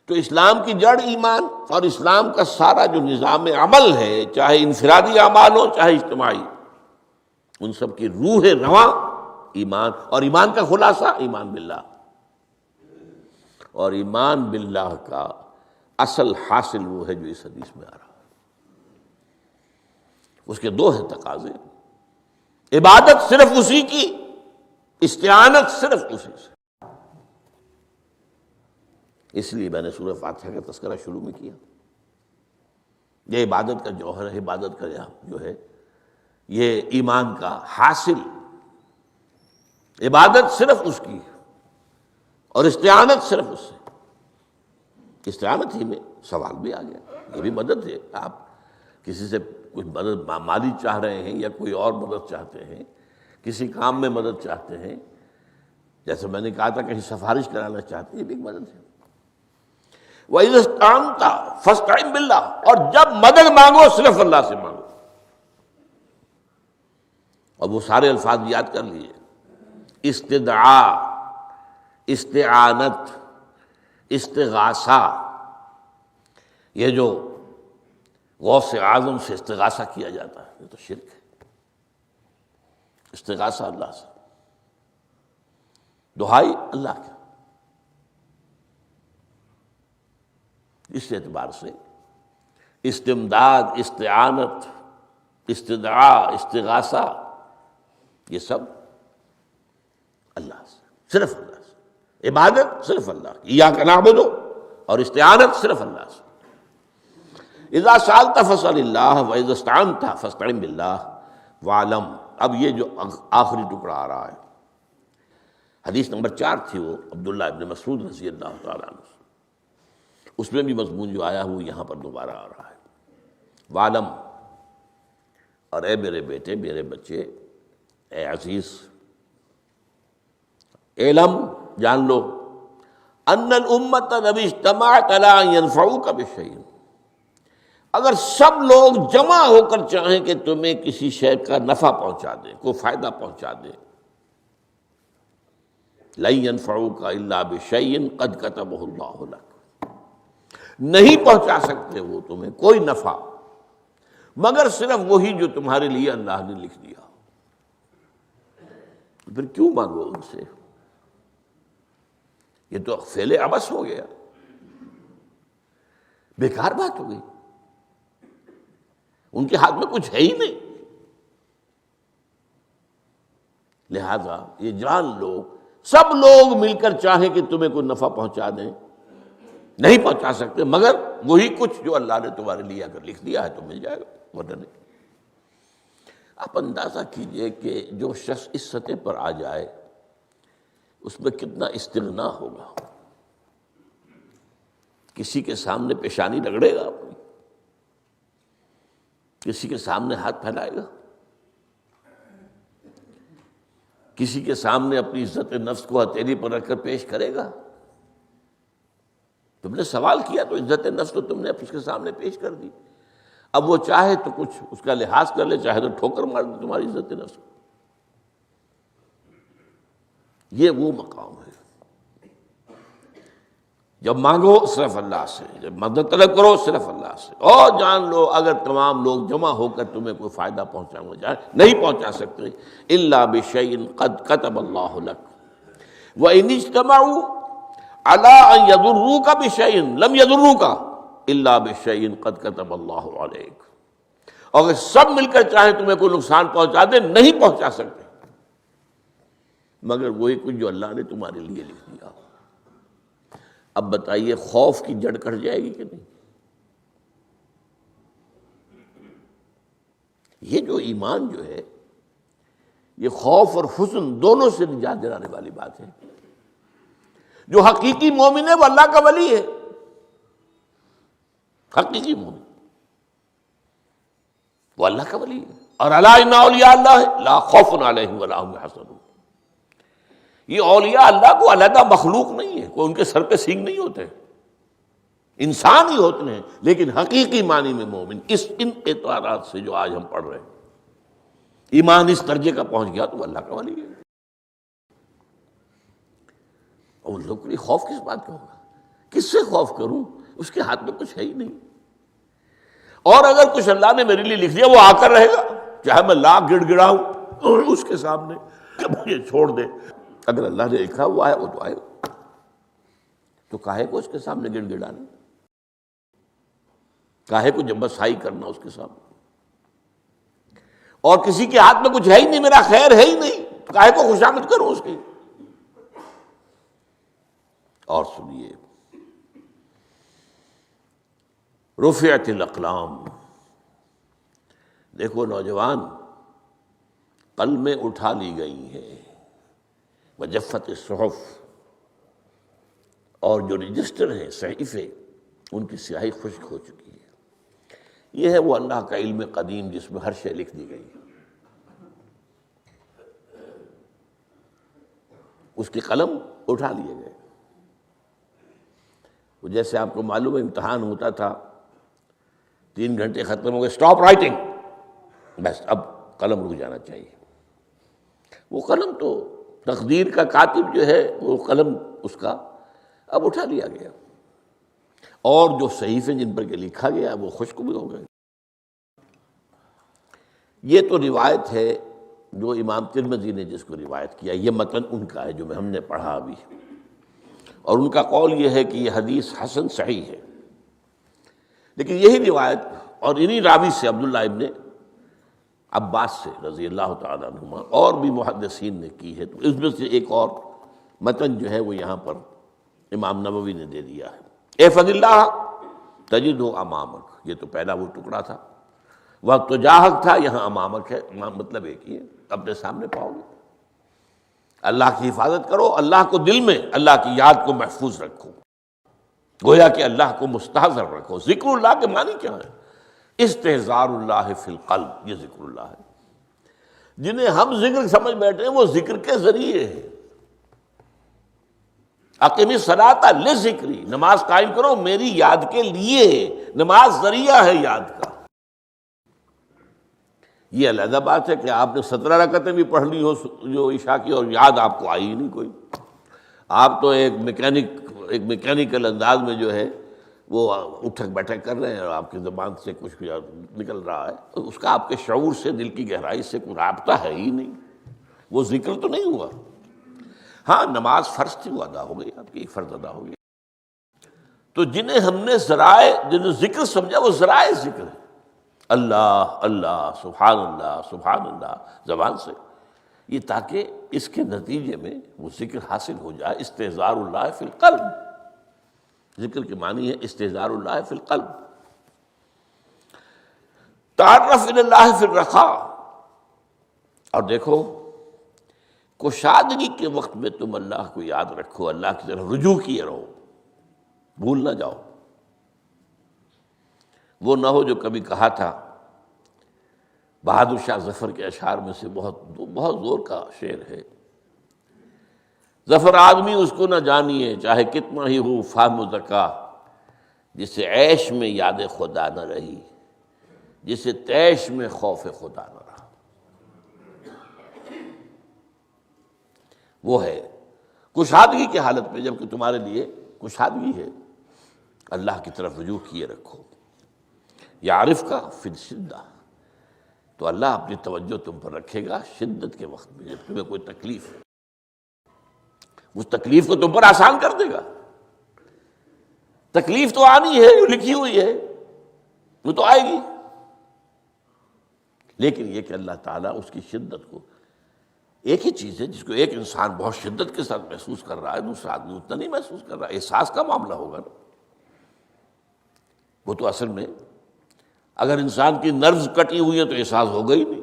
تو اسلام کی جڑ ایمان، اور اسلام کا سارا جو نظام عمل ہے، چاہے انفرادی اعمال ہو چاہے اجتماعی، ان سب کی روح رواں ایمان، اور ایمان کا خلاصہ ایمان باللہ۔ اور ایمان باللہ کا اصل حاصل وہ ہے جو اس حدیث میں آ رہا ہے۔ اس کے دو ہیں تقاضے، عبادت صرف اسی کی، استعانت صرف اسی سے۔ اس لیے میں نے سورہ فاتحہ کا تذکرہ شروع میں کیا۔ یہ عبادت کا جوہر ہے، عبادت کا جو ہے یہ ایمان کا حاصل، عبادت صرف اس کی اور استعانت صرف اس سے۔ استعانت ہی میں سوال بھی آ گیا، یہ بھی مدد ہے۔ آپ کسی سے کچھ مدد مالی چاہ رہے ہیں یا کوئی اور مدد چاہتے ہیں، کسی کام میں مدد چاہتے ہیں، جیسے میں نے کہا تھا کہیں سفارش کرانا چاہتے ہیں، یہ بھی ایک مدد ہے۔ وَإِذَا اسْتَعَنْتَ فَاسْتَعِنْ بِاللَّهِ، اور جب مدد مانگو صرف اللہ سے مانگو۔ اور وہ سارے الفاظ یاد کر لیے، استدعاء، استعانت، استغاثہ۔ یہ جو غوث اعظم سے استغاثہ کیا جاتا ہے یہ تو شرک ہے۔ استغاثہ اللہ سے، دعائی اللہ کی۔ اس اعتبار سے استمداد، استعانت، استدعاء، استغاثہ، یہ سب اللہ سے، صرف اللہ سے۔ عبادت صرف اللہ کی، ایاک نعبد، اور استعانت صرف اللہ سے۔ اذا سألت فاسأل اللہ واذا استعنت فاستعن باللہ واعلم۔ اب یہ جو آخری ٹکڑا آ رہا ہے، حدیث نمبر 4 تھی وہ عبداللہ ابن مسعود رضی اللہ تعالیٰ عنہ، اس میں بھی مضمون جو آیا وہ یہاں پر دوبارہ آ رہا ہے۔ وعلم، اور اے میرے بیٹے، میرے بچے، اے عزیز، علم، جان لو، ان الامت لو اجتمعت علی ان ينفعوک بشیء، اگر سب لوگ جمع ہو کر چاہیں کہ تمہیں کسی شے کا نفع پہنچا دیں، کوئی فائدہ پہنچا دیں، لن ينفعوک الا بشیء قد کتبہ اللہ لک، نہیں پہنچا سکتے وہ تمہیں کوئی نفع مگر صرف وہی جو تمہارے لیے اللہ نے لکھ دیا۔ پھر کیوں مانگو ان سے؟ یہ تو فعل عبث ہو گیا، بیکار بات ہو گئی، ان کے ہاتھ میں کچھ ہے ہی نہیں۔ لہذا یہ جان لو، سب لوگ مل کر چاہیں کہ تمہیں کوئی نفع پہنچا دیں، نہیں پہنچا سکتے مگر وہی کچھ جو اللہ نے تمہارے لیے اگر لکھ دیا ہے تو مل جائے گا، ورنہ نہیں۔ آپ اندازہ کیجئے کہ جو شخص اس سطح پر آ جائے اس میں کتنا استغنا ہوگا۔ کسی کے سامنے پیشانی رگڑے گا اپنی، کسی کے سامنے ہاتھ پھیلائے گا، کسی کے سامنے اپنی عزت نفس کو ہتھیلی پر رکھ کر پیش کرے گا۔ تم نے سوال کیا تو عزت نفس تو تم نے اس کے سامنے پیش کر دی، اب وہ چاہے تو کچھ اس کا لحاظ کر لے، چاہے تو ٹھوکر مار دے تمہاری عزت نفس۔ یہ وہ مقام ہے، جب مانگو صرف اللہ سے، جب مدد طلب کرو صرف اللہ سے، اور جان لو اگر تمام لوگ جمع ہو کر تمہیں کوئی فائدہ پہنچانا جائے نہیں پہنچا سکتے، الا بشیء قد کتب اللہ لک وان اجتمعوا علی ان یضروک بشیء لم یضروک الا بشیء قد کتب اللہ علیک، اگر سب مل کر چاہیں تمہیں کوئی نقصان پہنچا دے نہیں پہنچا سکتے مگر وہی کچھ جو اللہ نے تمہارے لیے لکھ دیا۔ اب بتائیے خوف کی جڑ کٹ جائے گی کہ نہیں؟ یہ جو ایمان جو ہے یہ خوف اور حزن دونوں سے نجات دلانے والی بات ہے۔ جو حقیقی مومن ہے وہ اللہ کا ولی ہے، حقیقی مومن وہ اللہ کا ولی ہے۔ اور الا ان اولیاء اللہ لا خوف علیہم ولا هم يحزنون، یہ اولیاء اللہ کو علیحدہ مخلوق نہیں ہے، کوئی ان کے سر پہ سینگ نہیں ہوتے، انسان ہی ہوتے ہیں، لیکن حقیقی معنی میں مومن ان اعتبارات سے جو آج ہم پڑھ رہے ہیں، ایمان اس درجے کا پہنچ گیا تو وہ اللہ کا ولی ہے۔ اور لوگ کے لیے خوف کس بات کا ہوگا؟ کس سے خوف کروں؟ اس کے ہاتھ میں کچھ ہے ہی نہیں، اور اگر کچھ اللہ نے میرے لیے لکھ دیا وہ آ کر رہے گا، چاہے میں لاکھ گڑ گڑاؤں اور اس کے سامنے کہ مجھے چھوڑ دے، اگر اللہ نے لکھا ہوا ہے وہ تو آئے گا، تو کاہے کو اس کے سامنے گڑ گڑانا، کاہے کو جبسائی کرنا اس کے سامنے، اور کسی کے ہاتھ میں کچھ ہے ہی نہیں، میرا خیر ہے ہی نہیں، کاہے کو خوشامد کروں اس کی۔ اور سنیے، رفعت الاقلام، دیکھو نوجوان، قلمیں اٹھا لی گئی ہیں، وجفت الصحف، اور جو رجسٹر ہیں صحیفے ان کی سیاہی خشک ہو چکی ہے۔ یہ ہے وہ اللہ کا علم قدیم جس میں ہر شے لکھ دی گئی ہے۔ اس کے قلم اٹھا لیے گئے، وہ جیسے آپ کو معلوم ہے امتحان ہوتا تھا، 3 گھنٹے ختم ہو گئے، اسٹاپ رائٹنگ، بس اب قلم رک جانا چاہیے۔ وہ قلم تو تقدیر کا کاتب جو ہے وہ قلم اس کا اب اٹھا لیا گیا، اور جو صحیفے جن پر کے لکھا گیا وہ خشک بھی ہو گئے۔ یہ تو روایت ہے جو امام ترمذی نے جس کو روایت کیا، یہ متن ان کا ہے جو ہم نے پڑھا ابھی، اور ان کا قول یہ ہے کہ یہ حدیث حسن صحیح ہے، لیکن یہی روایت اور انہی راوی سے عبداللہ ابن عباس سے رضی اللہ تعالیٰ عنہما اور بھی محدثین نے کی ہے، تو اس میں سے ایک اور متن جو ہے وہ یہاں پر امام نووی نے دے دیا ہے۔ احفظ اللہ تجدہ امامک، یہ تو پہلا وہ ٹکڑا تھا، وقت تو جاہک تھا، یہاں امامک ہے، مطلب ایک ہی ہے، اپنے سامنے پاؤ گے۔ اللہ کی حفاظت کرو، اللہ کو دل میں، اللہ کی یاد کو محفوظ رکھو، گویا کہ اللہ کو مستحضر رکھو۔ ذکر اللہ کے معنی کیا ہے؟ استحضار اللہ فی القلب، یہ ذکر اللہ ہے۔ جنہیں ہم ذکر سمجھ بیٹھے ہیں وہ ذکر کے ذریعے ہے۔ اقیم الصلاۃ لذکری، نماز قائم کرو میری یاد کے لیے، نماز ذریعہ ہے یاد کا۔ یہ علیحدہ بات ہے کہ آپ نے 17 رکعتیں بھی پڑھ لی ہو جو عشاء کی اور یاد آپ کو آئی ہی نہیں کوئی، آپ تو ایک میکینیکل انداز میں جو ہے وہ اٹھک بیٹھک کر رہے ہیں اور آپ کی زبان سے کچھ نکل رہا ہے، اس کا آپ کے شعور سے، دل کی گہرائی سے کوئی رابطہ ہے ہی نہیں، وہ ذکر تو نہیں ہوا۔ ہاں نماز فرض تھی وہ ادا ہو گئی، آپ کی فرض ادا ہو گئی۔ تو جنہیں ہم نے ذرائع، جنہیں ذکر سمجھا وہ ذرائع ذکر ہے، اللہ اللہ سبحان اللہ زبان سے، یہ تاکہ اس کے نتیجے میں وہ ذکر حاصل ہو جائے۔ استحضار اللہ فی القلب، ذکر کے معنی ہے استحضار اللہ فی القلب۔ تعرف الی اللہ فی الرخاء، اور دیکھو کشادگی کے وقت میں تم اللہ کو یاد رکھو، اللہ کی طرف رجوع کیے رہو، بھول نہ جاؤ۔ وہ نہ ہو جو کبھی کہا تھا، بہادر شاہ ظفر کے اشعار میں سے بہت زور کا شعر ہے، ظفر آدمی اس کو نہ جانیے چاہے کتنا ہی ہو فہم و ذکا، جسے عیش میں یاد خدا نہ رہی، جسے طیش میں خوف خدا نہ رہا۔ وہ ہے کشادگی کی حالت میں، جبکہ تمہارے لیے کشادگی ہے، اللہ کی طرف رجوع کیے رکھو۔ یعرف کا فی الشدہ، تو اللہ اپنی توجہ تم پر رکھے گا شدت کے وقت میں، جب تمہیں کوئی تکلیف ہے اس تکلیف کو تم پر آسان کر دے گا۔ تکلیف تو آنی ہے، جو لکھی ہوئی ہے وہ تو آئے گی، لیکن یہ کہ اللہ تعالیٰ اس کی شدت کو، ایک ہی چیز ہے جس کو ایک انسان بہت شدت کے ساتھ محسوس کر رہا ہے، دوسرا آدمی اتنا نہیں محسوس کر رہا، احساس کا معاملہ ہوگا نا۔ وہ تو اصل میں اگر انسان کی نروز کٹی ہوئی ہے تو احساس ہوگا ہی نہیں،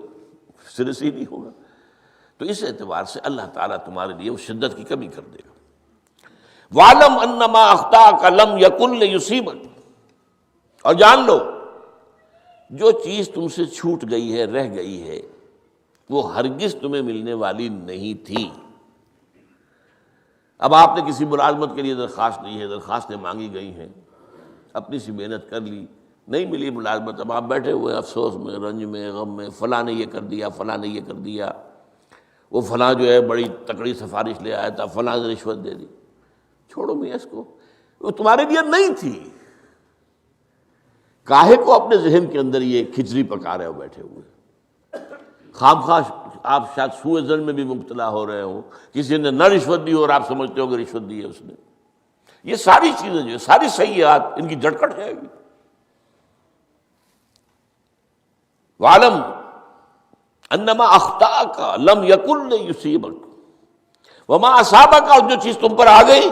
سرے سے ہی نہیں ہوگا۔ تو اس اعتبار سے اللہ تعالیٰ تمہارے لیے وہ شدت کی کمی کر دے گا۔ وَعْلَمْ أَنَّمَا أَخْطَأَكَ لَمْ يَكُنْ لِيُصِيبَكَ، اور جان لو جو چیز تم سے چھوٹ گئی ہے، رہ گئی ہے، وہ ہرگز تمہیں ملنے والی نہیں تھی۔ اب آپ نے کسی ملازمت کے لیے درخواست دی ہے، درخواستیں مانگی گئی ہیں، اپنی سی محنت کر لی، نہیں ملی ملازمت، اب آپ بیٹھے ہوئے افسوس میں، رنج میں، غم میں، فلاں نے یہ کر دیا، فلاں نے یہ کر دیا، وہ فلاں جو ہے بڑی تکڑی سفارش لے آیا تھا، فلاں نے رشوت دے دی۔ چھوڑو میاں اس کو، وہ تمہارے لیے نہیں تھی۔ کاہے کو اپنے ذہن کے اندر یہ کھچڑی پکا رہے ہو بیٹھے ہوئے؟ خام خواہ آپ شاید سوء ظن میں بھی مبتلا ہو رہے ہو، کسی نے نہ رشوت دی اور آپ سمجھتے ہو کہ رشوت دی ہے اس نے۔ یہ ساری چیزیں جو ساری سیئات، ان کی جڑ کٹ جائے گی۔ وَعْلَمْ أَنَّمَا أَخْطَأَكَ لَمْ يَكُنْ لِيُصِيبَكَ وَمَا أَصَابَكَ، اور جو چیز تم پر آ گئی،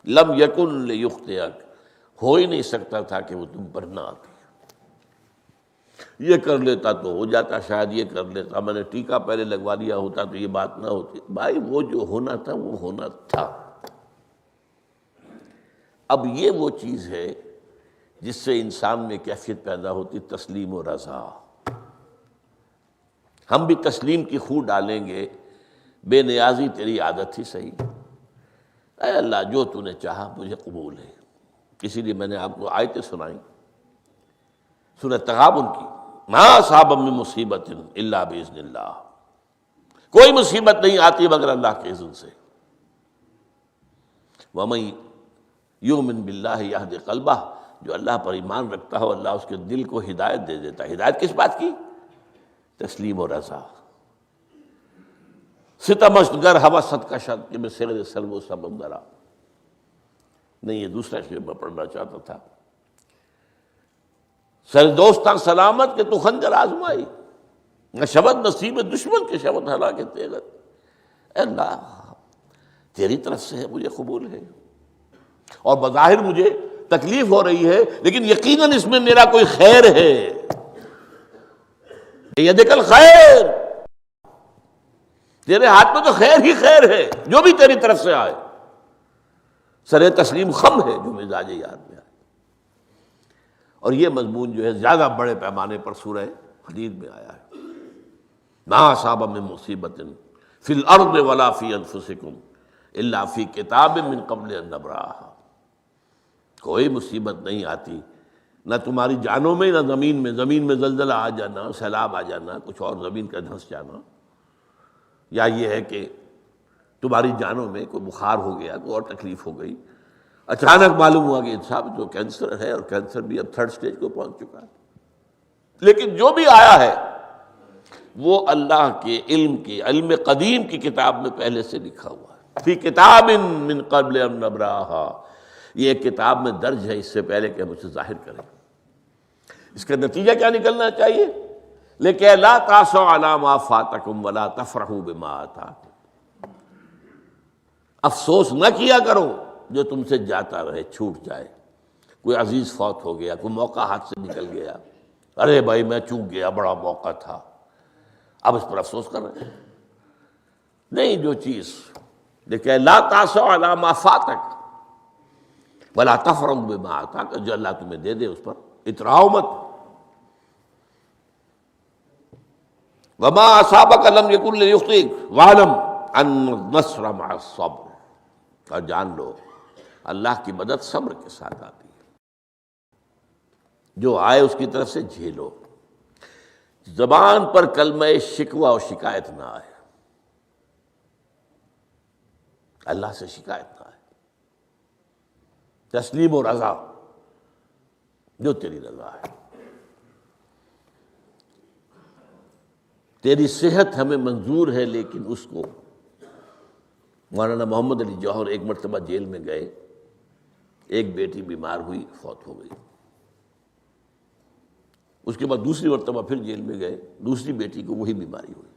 لَمْ يَكُنْ لِيُخْطِئَكَ، ہو ہی نہیں سکتا تھا کہ وہ تم پر نہ آتی۔ یہ کر لیتا تو ہو جاتا، شاید یہ کر لیتا، میں نے ٹیکا پہلے لگوا لیا ہوتا تو یہ بات نہ ہوتی۔ بھائی وہ جو ہونا تھا وہ ہونا تھا۔ اب یہ وہ چیز ہے جس سے انسان میں کیفیت پیدا ہوتی، تسلیم و رضا۔ ہم بھی تسلیم کی خو ڈالیں گے، بے نیازی تیری عادت ہی صحیح، اے اللہ جو تو نے چاہا مجھے قبول ہے۔ اسی لیے میں نے آپ کو آیتیں سنائیں سورہ تغابن کی، ما اصاب من مصیبت الا باذن اللہ، کوئی مصیبت نہیں آتی مگر اللہ کے اذن سے۔ ومن یؤمن باللہ یہد قلبہ، جو اللہ پر ایمان رکھتا ہو اللہ اس کے دل کو ہدایت دے دیتا ہے۔ ہدایت کس بات کی؟ تسلیم و رضا۔ ستمست گر حوست کا شد کہ میں سر سلو و سمندرا، نہیں یہ دوسرا شعر میں پڑھنا چاہتا تھا۔ سر دوستاں سلامت کہ تو خنجر آزمائی، نہ شبد نصیب دشمن کے شبد ہلا کے تیغت۔ اے اللہ تیری طرف سے ہے، مجھے قبول ہے، اور بظاہر مجھے تکلیف ہو رہی ہے لیکن یقیناً اس میں میرا کوئی خیر ہے۔ یدک الخیر، تیرے ہاتھ میں تو خیر ہی خیر ہے، جو بھی تیری طرف سے آئے۔ سر تسلیم خم ہے جو مزاج یاد میں آئے۔ اور یہ مضمون جو ہے زیادہ بڑے پیمانے پر سورہ حدید میں آیا ہے۔ ما اصاب من مصیبت فی الارض ولا فی انفسکم الا فی کتاب من قبل ان نبرأہا، کوئی مصیبت نہیں آتی نہ تمہاری جانوں میں نہ زمین میں، زمین میں زلزلہ آ جانا، سیلاب آ جانا، کچھ اور زمین کا دھنس جانا، یا یہ ہے کہ تمہاری جانوں میں کوئی بخار ہو گیا، کوئی اور تکلیف ہو گئی، اچانک معلوم ہوا کہ صاحب جو کینسر ہے، اور کینسر بھی اب 3rd سٹیج کو پہنچ چکا ہے، لیکن جو بھی آیا ہے وہ اللہ کے علم قدیم کی کتاب میں پہلے سے لکھا ہوا ہے۔ فی کتاب من قبل ان نبرأہا، یہ ایک کتاب میں درج ہے اس سے پہلے کہ ہم اسے ظاہر کریں۔ اس کا نتیجہ کیا نکلنا چاہیے؟ لیکن لا تاسوا علی ما فاتکم ولا تفرحوا بما آتاکم، افسوس نہ کیا کرو جو تم سے جاتا رہے، چھوٹ جائے۔ کوئی عزیز فوت ہو گیا، کوئی موقع ہاتھ سے نکل گیا، ارے بھائی میں چوک گیا، بڑا موقع تھا، اب اس پر افسوس کر رہے ہیں؟ نہیں، جو چیز لیکن لا تاسوا علی ما فاتک ولا تفرحوا بما آتاک، جو اللہ تمہیں دے دے اس پر اتراؤ مت۔ وما اصابک لم یکن لیخطئک واعلم ان النصر مع الصبر، اور جان لو اللہ کی مدد صبر کے ساتھ آتی ہے، جو آئے اس کی طرف سے جھیلو۔ زبان پر کلمہ شکوہ اور شکایت نہ آئے، اللہ سے شکایت نہ آئے، تسلیم و رضا، جو تیری رضا ہے۔ تیری صحت ہمیں منظور ہے، لیکن اس کو مولانا محمد علی جوہر ایک مرتبہ جیل میں گئے، ایک بیٹی بیمار ہوئی، فوت ہو گئی۔ اس کے بعد دوسری مرتبہ پھر جیل میں گئے، دوسری بیٹی کو وہی بیماری ہوئی۔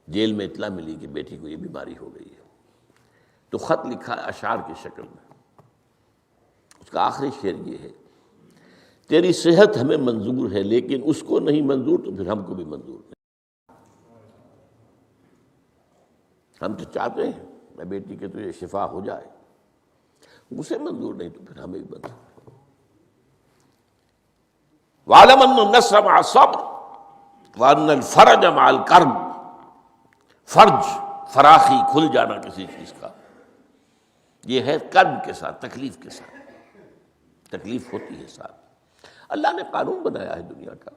جیل میں اطلاع ملی کہ بیٹی کو یہ بیماری ہو گئی ہے، تو خط لکھا اشعار کی شکل میں۔ اس کا آخری شعر یہ ہے، تیری صحت ہمیں منظور ہے، لیکن اس کو نہیں منظور تو پھر ہم کو بھی منظور نہیں۔ ہم تو چاہتے ہیں میں بیٹی کے تجھے شفا ہو جائے، اسے منظور نہیں تو پھر ہمیں بھی منظور۔ وَاعْلَمْ أَنَّ النَّصْرَ مَعَ الصَّبْرِ وَأَنَّ الْفَرَجَ مَعَ الْكَرْبِ۔ فرج، فراخی، کھل جانا کسی چیز کا، یہ ہے کرب کے ساتھ، تکلیف کے ساتھ، تکلیف ہوتی ہے ساتھ۔ اللہ نے قانون بنایا ہے دنیا کا۔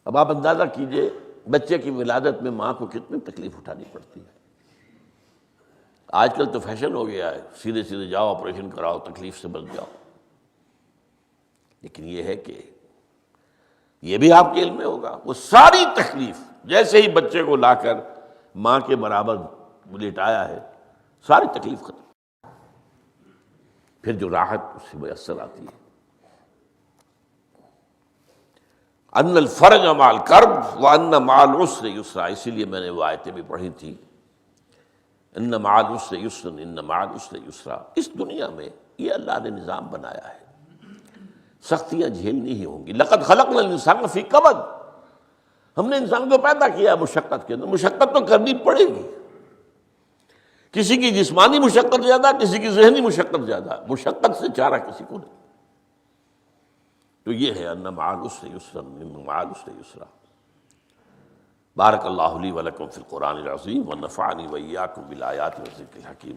اب آپ اندازہ کیجئے بچے کی ولادت میں ماں کو کتنی تکلیف اٹھانی پڑتی ہے۔ آج کل تو فیشن ہو گیا ہے، سیدھے سیدھے جاؤ، آپریشن کراؤ، تکلیف سے بچ جاؤ، لیکن یہ ہے کہ یہ بھی آپ کے علم میں ہوگا، وہ ساری تکلیف جیسے ہی بچے کو لا کر ماں کے برابر لٹایا ہے، ساری تکلیف ختم، پھر جو راحت اس سے میسر آتی ہے۔ ان الفرج مع الکرب وان مع العسر یسرا، اسی لیے میں نے وہ آیتیں بھی پڑھی تھی، ان مع العسر یسرا ان مع العسر یسرا۔ اس دنیا میں یہ اللہ نے نظام بنایا ہے، سختیاں جھیلنی ہی ہوں گی۔ لقد خلقنا الانسان فی کبد، ہم نے انسان کو پیدا کیا مشقت کے اندر، مشقت تو کرنی پڑے گی۔ کسی کی جسمانی مشقت زیادہ، کسی کی ذہنی مشقت زیادہ، مشقت سے چارہ کسی کو نہیں۔ تو یہ ہے ان مع العسر یسرا ان مع العسر یسرا۔ بارک اللہ لی ولکم فی القرآن العظیم ونفعنی وإیاکم بالآیات والذکر الحکیم۔